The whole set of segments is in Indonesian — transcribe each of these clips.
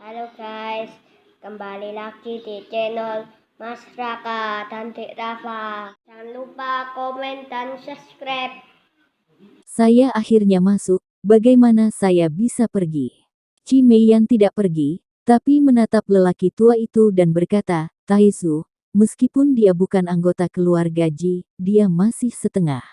Halo guys, kembali lagi di channel Mas Raka dan Dek Rafa. Jangan lupa komen dan subscribe. Saya akhirnya masuk, bagaimana saya bisa pergi? Chi Meiyan tidak pergi, tapi menatap lelaki tua itu dan berkata, Taizu, meskipun dia bukan anggota keluarga Ji, dia masih setengah.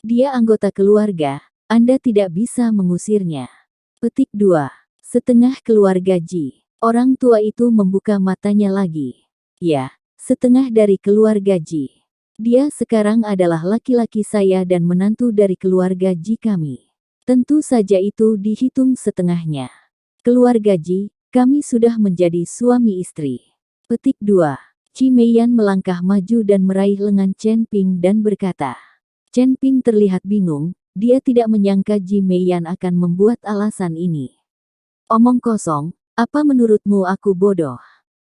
Dia anggota keluarga, Anda tidak bisa mengusirnya. Petik 2. Setengah keluarga Ji. Orang tua itu membuka matanya lagi. Ya, setengah dari keluarga Ji. Dia sekarang adalah laki-laki saya dan menantu dari keluarga Ji kami. Tentu saja itu dihitung setengahnya. Keluarga Ji, kami sudah menjadi suami istri. Petik 2. Chi Meiyan melangkah maju dan meraih lengan Chen Ping dan berkata. Chen Ping terlihat bingung, dia tidak menyangka Ji Meiyan akan membuat alasan ini. Omong kosong, apa menurutmu aku bodoh?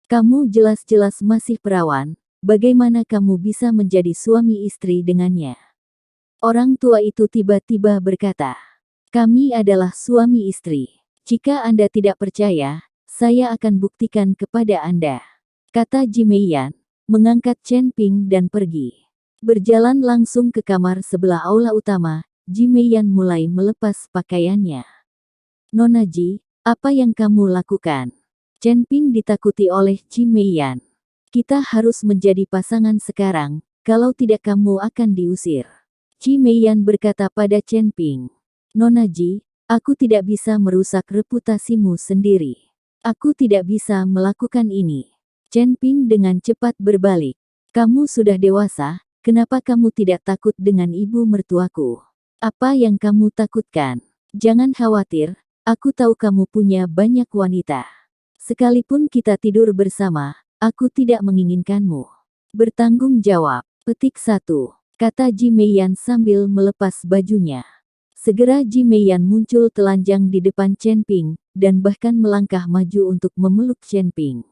Kamu jelas-jelas masih perawan, bagaimana kamu bisa menjadi suami istri dengannya? Orang tua itu tiba-tiba berkata, kami adalah suami istri. Jika Anda tidak percaya, saya akan buktikan kepada Anda. Kata Ji Meiyan, mengangkat Chen Ping dan pergi. Berjalan langsung ke kamar sebelah aula utama, Ji Meiyan mulai melepas pakaiannya. Nona Ji, apa yang kamu lakukan? Chen Ping ditakuti oleh Ji Meiyan. Kita harus menjadi pasangan sekarang, kalau tidak kamu akan diusir. Ji Meiyan berkata pada Chen Ping. Nona Ji, aku tidak bisa merusak reputasimu sendiri. Aku tidak bisa melakukan ini. Chen Ping dengan cepat berbalik. Kamu sudah dewasa, kenapa kamu tidak takut dengan ibu mertuaku? Apa yang kamu takutkan? Jangan khawatir, aku tahu kamu punya banyak wanita. Sekalipun kita tidur bersama, aku tidak menginginkanmu. Bertanggung jawab. Petik 1. Kata Ji Meiyan sambil melepas bajunya. Segera Ji Meiyan muncul telanjang di depan Chen Ping, dan bahkan melangkah maju untuk memeluk Chen Ping.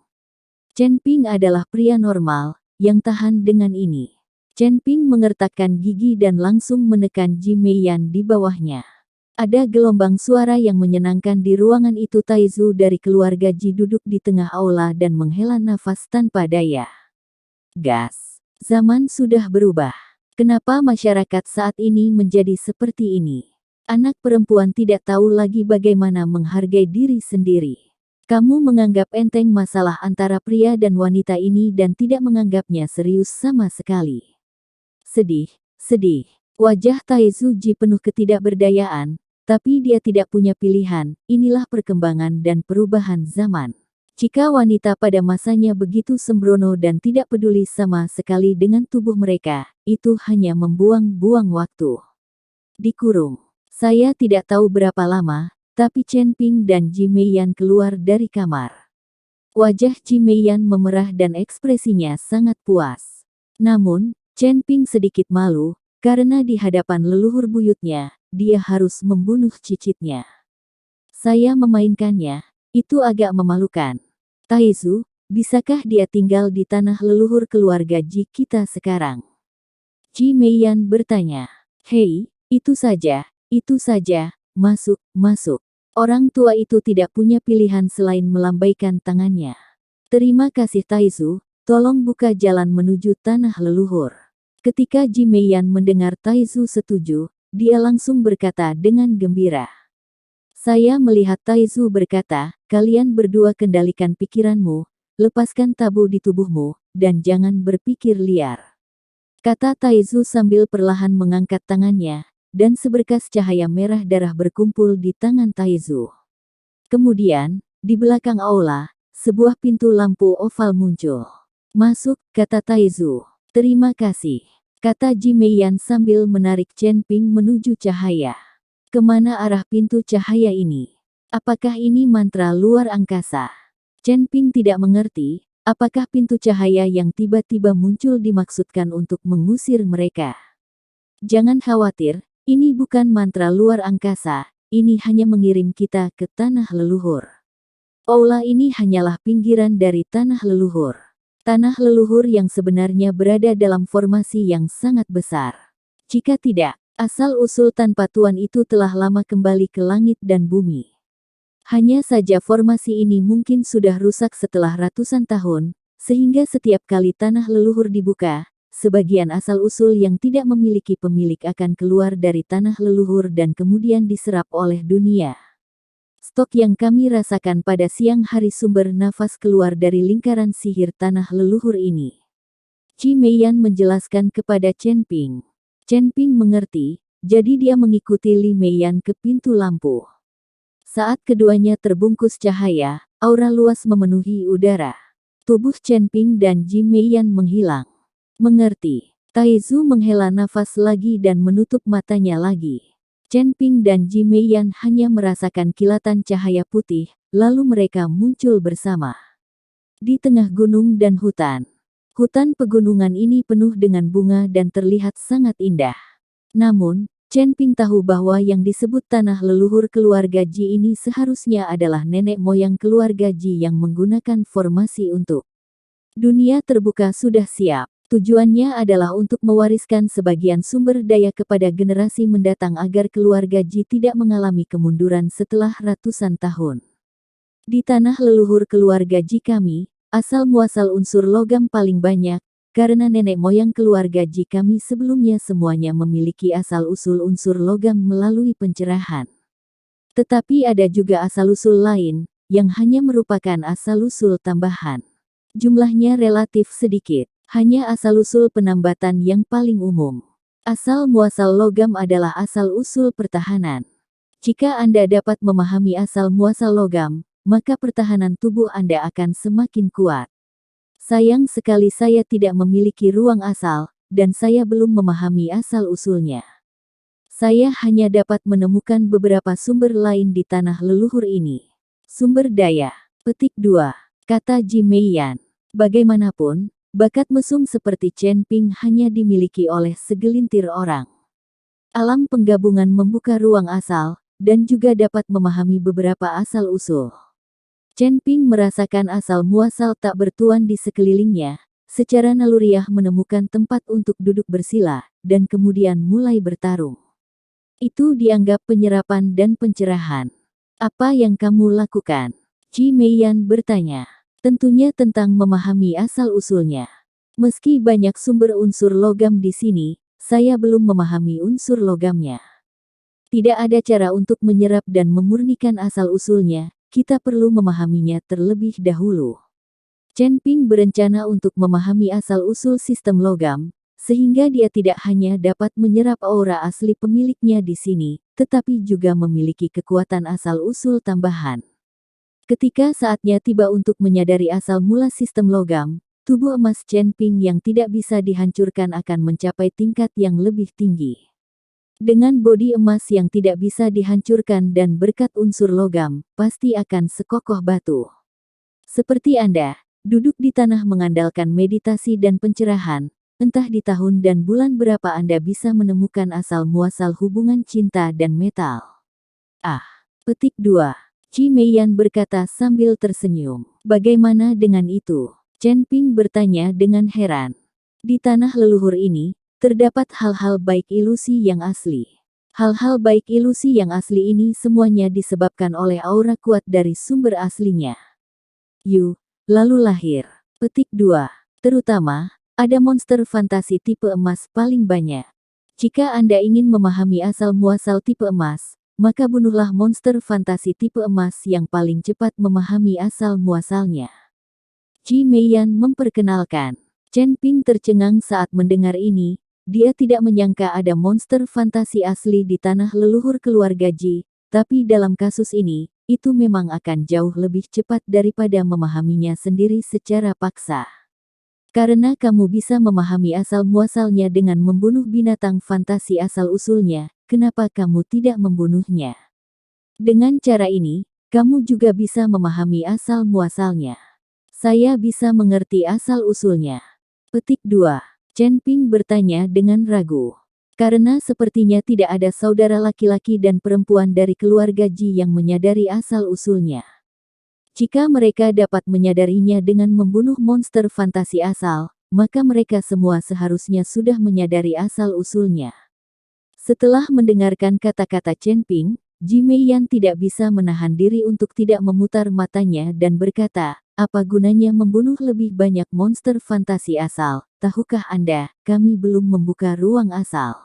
Chen Ping adalah pria normal, yang tahan dengan ini. Chen Ping mengertakkan gigi dan langsung menekan Ji Meiyan di bawahnya. Ada gelombang suara yang menyenangkan di ruangan itu. Taizu dari keluarga Ji duduk di tengah aula dan menghela nafas tanpa daya. Gas. Zaman sudah berubah. Kenapa masyarakat saat ini menjadi seperti ini? Anak perempuan tidak tahu lagi bagaimana menghargai diri sendiri. Kamu menganggap enteng masalah antara pria dan wanita ini dan tidak menganggapnya serius sama sekali. Sedih, sedih. Wajah Taizu Ji penuh ketidakberdayaan, tapi dia tidak punya pilihan. Inilah perkembangan dan perubahan zaman. Jika wanita pada masanya begitu sembrono dan tidak peduli sama sekali dengan tubuh mereka, itu hanya membuang-buang waktu. Dikurung. Saya tidak tahu berapa lama, tapi Chen Ping dan Ji Meiyan keluar dari kamar. Wajah Ji Meiyan memerah dan ekspresinya sangat puas. Namun, Chen Ping sedikit malu, karena di hadapan leluhur buyutnya, dia harus membunuh cicitnya. Saya memainkannya, itu agak memalukan. Taizu, bisakah dia tinggal di tanah leluhur keluarga Ji kita sekarang? Ji Meiyan bertanya. Hei, itu saja, masuk, masuk. Orang tua itu tidak punya pilihan selain melambaikan tangannya. Terima kasih Taizu, tolong buka jalan menuju tanah leluhur. Ketika Ji Meiyan mendengar Taizu setuju, dia langsung berkata dengan gembira. Saya melihat Taizu berkata, kalian berdua kendalikan pikiranmu, lepaskan tabu di tubuhmu, dan jangan berpikir liar. Kata Taizu sambil perlahan mengangkat tangannya, dan seberkas cahaya merah darah berkumpul di tangan Taizu. Kemudian, di belakang aula, sebuah pintu lampu oval muncul. Masuk, kata Taizu. Terima kasih, kata Ji Meiyan sambil menarik Chen Ping menuju cahaya. Kemana arah pintu cahaya ini? Apakah ini mantra luar angkasa? Chen Ping tidak mengerti, apakah pintu cahaya yang tiba-tiba muncul dimaksudkan untuk mengusir mereka. Jangan khawatir, ini bukan mantra luar angkasa, ini hanya mengirim kita ke tanah leluhur. Aula ini hanyalah pinggiran dari tanah leluhur. Tanah leluhur yang sebenarnya berada dalam formasi yang sangat besar. Jika tidak, asal-usul tanpa tuan itu telah lama kembali ke langit dan bumi. Hanya saja formasi ini mungkin sudah rusak setelah ratusan tahun, sehingga setiap kali tanah leluhur dibuka, sebagian asal-usul yang tidak memiliki pemilik akan keluar dari tanah leluhur dan kemudian diserap oleh dunia. Stok yang kami rasakan pada siang hari sumber nafas keluar dari lingkaran sihir tanah leluhur ini. Qi Meiyan menjelaskan kepada Chen Ping. Chen Ping mengerti, jadi dia mengikuti Li Meiyan ke pintu lampu. Saat keduanya terbungkus cahaya, aura luas memenuhi udara. Tubuh Chen Ping dan Qi Meiyan menghilang. Mengerti. Taizu menghela nafas lagi dan menutup matanya lagi. Chen Ping dan Qi Meiyan hanya merasakan kilatan cahaya putih, lalu mereka muncul bersama. Di tengah gunung dan hutan. Hutan pegunungan ini penuh dengan bunga dan terlihat sangat indah. Namun, Chen Ping tahu bahwa yang disebut tanah leluhur keluarga Ji ini seharusnya adalah nenek moyang keluarga Ji yang menggunakan formasi untuk dunia terbuka sudah siap. Tujuannya adalah untuk mewariskan sebagian sumber daya kepada generasi mendatang agar keluarga Ji tidak mengalami kemunduran setelah ratusan tahun. Di tanah leluhur keluarga Ji kami, asal-muasal unsur logam paling banyak, karena nenek moyang keluarga Ji kami sebelumnya semuanya memiliki asal-usul unsur logam melalui pencerahan. Tetapi ada juga asal-usul lain, yang hanya merupakan asal-usul tambahan. Jumlahnya relatif sedikit, hanya asal-usul penambatan yang paling umum. Asal-muasal logam adalah asal-usul pertahanan. Jika Anda dapat memahami asal-muasal logam, maka pertahanan tubuh Anda akan semakin kuat. Sayang sekali saya tidak memiliki ruang asal, dan saya belum memahami asal-usulnya. Saya hanya dapat menemukan beberapa sumber lain di tanah leluhur ini. Sumber daya. Petik 2. Kata Qi Meiyan. Bagaimanapun, bakat mesum seperti Chen Ping hanya dimiliki oleh segelintir orang. Alam penggabungan membuka ruang asal, dan juga dapat memahami beberapa asal-usul. Chen Ping merasakan asal-muasal tak bertuan di sekelilingnya, secara naluriah menemukan tempat untuk duduk bersila, dan kemudian mulai bertarung. Itu dianggap penyerapan dan pencerahan. Apa yang kamu lakukan? Qi Meiyan bertanya. Tentunya tentang memahami asal-usulnya. Meski banyak sumber unsur logam di sini, saya belum memahami unsur logamnya. Tidak ada cara untuk menyerap dan memurnikan asal-usulnya. Kita perlu memahaminya terlebih dahulu. Chen Ping berencana untuk memahami asal-usul sistem logam, sehingga dia tidak hanya dapat menyerap aura asli pemiliknya di sini, tetapi juga memiliki kekuatan asal-usul tambahan. Ketika saatnya tiba untuk menyadari asal mula sistem logam, tubuh emas Chen Ping yang tidak bisa dihancurkan akan mencapai tingkat yang lebih tinggi. Dengan bodi emas yang tidak bisa dihancurkan dan berkat unsur logam, pasti akan sekokoh batu. Seperti Anda, duduk di tanah mengandalkan meditasi dan pencerahan, entah di tahun dan bulan berapa Anda bisa menemukan asal-muasal hubungan cinta dan metal. Petik 2. Qi Meiyan berkata sambil tersenyum. Bagaimana dengan itu? Chen Ping bertanya dengan heran. Di tanah leluhur ini, terdapat hal-hal baik ilusi yang asli. Hal-hal baik ilusi yang asli ini semuanya disebabkan oleh aura kuat dari sumber aslinya. Lalu lahir. Petik 2. Terutama, ada monster fantasi tipe emas paling banyak. Jika Anda ingin memahami asal-muasal tipe emas, maka bunuhlah monster fantasi tipe emas yang paling cepat memahami asal-muasalnya. Qi Meiyan memperkenalkan. Chen Ping tercengang saat mendengar ini. Dia tidak menyangka ada monster fantasi asli di tanah leluhur keluarga Ji, tapi dalam kasus ini, itu memang akan jauh lebih cepat daripada memahaminya sendiri secara paksa. Karena kamu bisa memahami asal-muasalnya dengan membunuh binatang fantasi asal-usulnya, kenapa kamu tidak membunuhnya? Dengan cara ini, kamu juga bisa memahami asal-muasalnya. Saya bisa mengerti asal-usulnya. Petik 2. Chen Ping bertanya dengan ragu. Karena sepertinya tidak ada saudara laki-laki dan perempuan dari keluarga Ji yang menyadari asal-usulnya. Jika mereka dapat menyadarinya dengan membunuh monster fantasi asal, maka mereka semua seharusnya sudah menyadari asal-usulnya. Setelah mendengarkan kata-kata Chen Ping, Ji Meiyan tidak bisa menahan diri untuk tidak memutar matanya dan berkata, apa gunanya membunuh lebih banyak monster fantasi asal? Tahukah Anda, kami belum membuka ruang asal.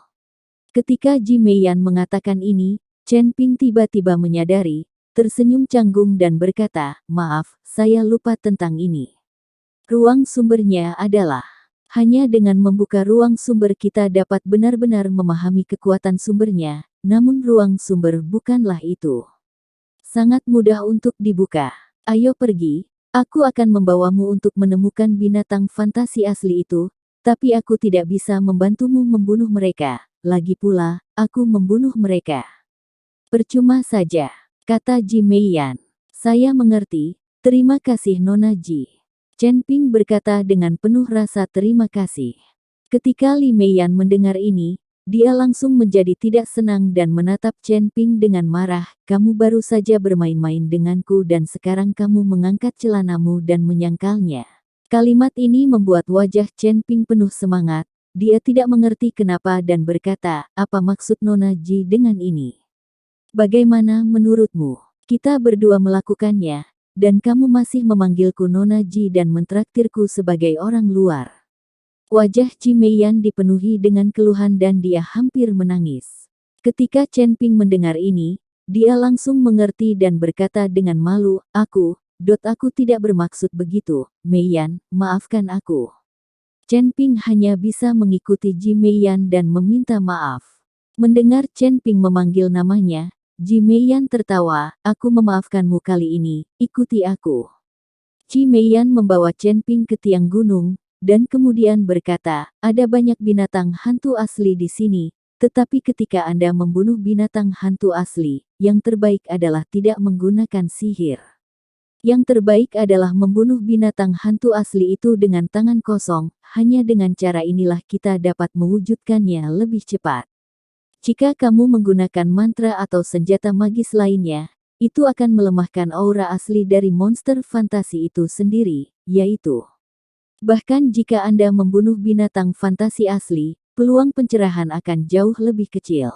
Ketika Ji Meiyan mengatakan ini, Chen Ping tiba-tiba menyadari, tersenyum canggung dan berkata, maaf, saya lupa tentang ini. Ruang sumbernya adalah, hanya dengan membuka ruang sumber kita dapat benar-benar memahami kekuatan sumbernya, namun ruang sumber bukanlah itu. Sangat mudah untuk dibuka. Ayo pergi, aku akan membawamu untuk menemukan binatang fantasi asli itu, tapi aku tidak bisa membantumu membunuh mereka. Lagi pula, aku membunuh mereka. Percuma saja, kata Ji Meiyan. Saya mengerti, terima kasih Nona Ji. Chen Ping berkata dengan penuh rasa terima kasih. Ketika Li Meiyan mendengar ini, dia langsung menjadi tidak senang dan menatap Chen Ping dengan marah. Kamu baru saja bermain-main denganku dan sekarang kamu mengangkat celanamu dan menyangkalnya. Kalimat ini membuat wajah Chen Ping penuh semangat. Dia tidak mengerti kenapa dan berkata, apa maksud Nona Ji dengan ini? Bagaimana menurutmu? Kita berdua melakukannya, dan kamu masih memanggilku Nona Ji dan mentraktirku sebagai orang luar. Wajah Ji Meiyan dipenuhi dengan keluhan dan dia hampir menangis. Ketika Chen Ping mendengar ini, dia langsung mengerti dan berkata dengan malu, aku tidak bermaksud begitu, Meiyan, maafkan aku. Chen Ping hanya bisa mengikuti Ji Meiyan dan meminta maaf. Mendengar Chen Ping memanggil namanya, Ji Meiyan tertawa, aku memaafkanmu kali ini, ikuti aku. Ji Meiyan membawa Chen Ping ke tiang gunung, dan kemudian berkata, ada banyak binatang hantu asli di sini, tetapi ketika Anda membunuh binatang hantu asli, yang terbaik adalah tidak menggunakan sihir. Yang terbaik adalah membunuh binatang hantu asli itu dengan tangan kosong, hanya dengan cara inilah kita dapat mewujudkannya lebih cepat. Jika kamu menggunakan mantra atau senjata magis lainnya, itu akan melemahkan aura asli dari monster fantasi itu sendiri, yaitu. Bahkan jika Anda membunuh binatang fantasi asli, peluang pencerahan akan jauh lebih kecil.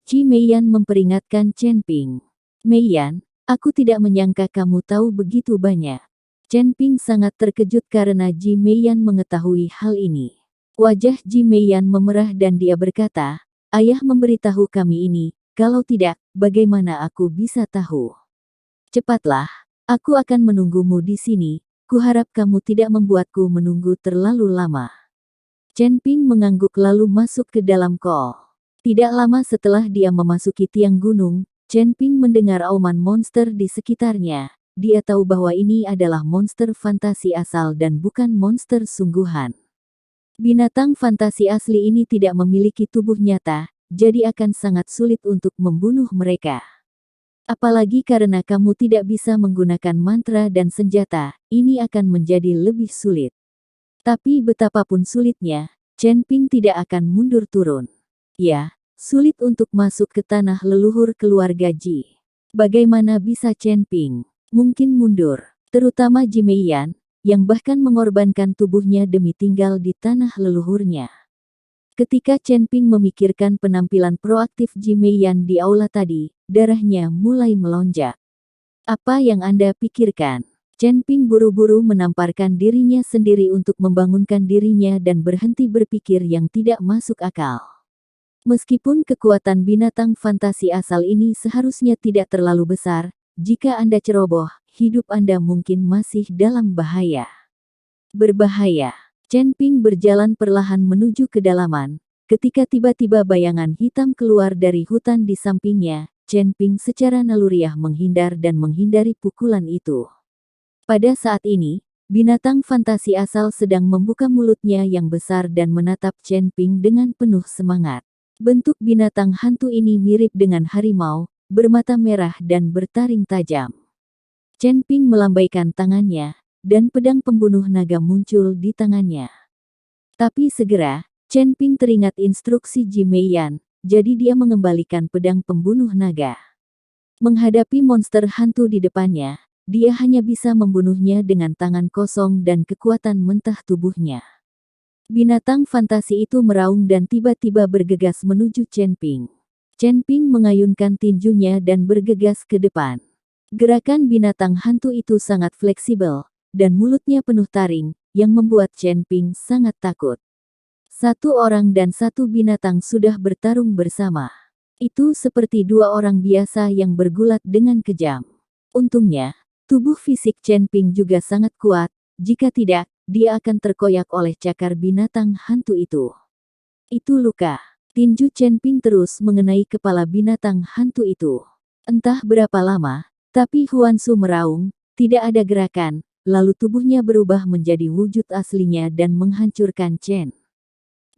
Ji Meiyan memperingatkan Chen Ping. Meiyan, aku tidak menyangka kamu tahu begitu banyak. Chen Ping sangat terkejut karena Ji Meiyan mengetahui hal ini. Wajah Ji Meiyan memerah dan dia berkata, ayah memberitahu kami ini, kalau tidak, bagaimana aku bisa tahu? Cepatlah, aku akan menunggumu di sini, kuharap kamu tidak membuatku menunggu terlalu lama. Chen Ping mengangguk lalu masuk ke dalam kol. Tidak lama setelah dia memasuki tiang gunung, Chen Ping mendengar auman monster di sekitarnya. Dia tahu bahwa ini adalah monster fantasi asal dan bukan monster sungguhan. Binatang fantasi asli ini tidak memiliki tubuh nyata, jadi akan sangat sulit untuk membunuh mereka. Apalagi karena kamu tidak bisa menggunakan mantra dan senjata, ini akan menjadi lebih sulit. Tapi betapapun sulitnya, Chen Ping tidak akan mundur turun. Ya, sulit untuk masuk ke tanah leluhur keluarga Ji. Bagaimana bisa Chen Ping mungkin mundur, terutama Ji Meiyan, yang bahkan mengorbankan tubuhnya demi tinggal di tanah leluhurnya. Ketika Chen Ping memikirkan penampilan proaktif Ji Meiyan di aula tadi, darahnya mulai melonjak. Apa yang Anda pikirkan? Chen Ping buru-buru menamparkan dirinya sendiri untuk membangunkan dirinya dan berhenti berpikir yang tidak masuk akal. Meskipun kekuatan binatang fantasi asal ini seharusnya tidak terlalu besar, jika Anda ceroboh, hidup Anda mungkin masih dalam bahaya. Berbahaya. Chen Ping berjalan perlahan menuju kedalaman. Ketika tiba-tiba bayangan hitam keluar dari hutan di sampingnya, Chen Ping secara naluriah menghindar dan menghindari pukulan itu. Pada saat ini, binatang fantasi asal sedang membuka mulutnya yang besar dan menatap Chen Ping dengan penuh semangat. Bentuk binatang hantu ini mirip dengan harimau, bermata merah dan bertaring tajam. Chen Ping melambaikan tangannya, dan pedang pembunuh naga muncul di tangannya. Tapi segera, Chen Ping teringat instruksi Ji Meiyan, jadi dia mengembalikan pedang pembunuh naga. Menghadapi monster hantu di depannya, dia hanya bisa membunuhnya dengan tangan kosong dan kekuatan mentah tubuhnya. Binatang fantasi itu meraung dan tiba-tiba bergegas menuju Chen Ping. Chen Ping mengayunkan tinjunya dan bergegas ke depan. Gerakan binatang hantu itu sangat fleksibel, dan mulutnya penuh taring, yang membuat Chen Ping sangat takut. Satu orang dan satu binatang sudah bertarung bersama. Itu seperti dua orang biasa yang bergulat dengan kejam. Untungnya, tubuh fisik Chen Ping juga sangat kuat, jika tidak, dia akan terkoyak oleh cakar binatang hantu itu. Itu luka. Tinju Chen Ping terus mengenai kepala binatang hantu itu. Entah berapa lama, tapi Huan Su meraung, tidak ada gerakan, lalu tubuhnya berubah menjadi wujud aslinya dan menghancurkan Chen.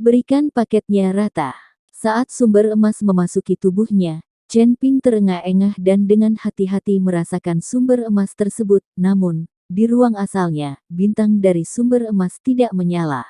Berikan paketnya rata. Saat sumber emas memasuki tubuhnya, Chen Ping terengah-engah dan dengan hati-hati merasakan sumber emas tersebut, namun, di ruang asalnya, bintang dari sumber emas tidak menyala.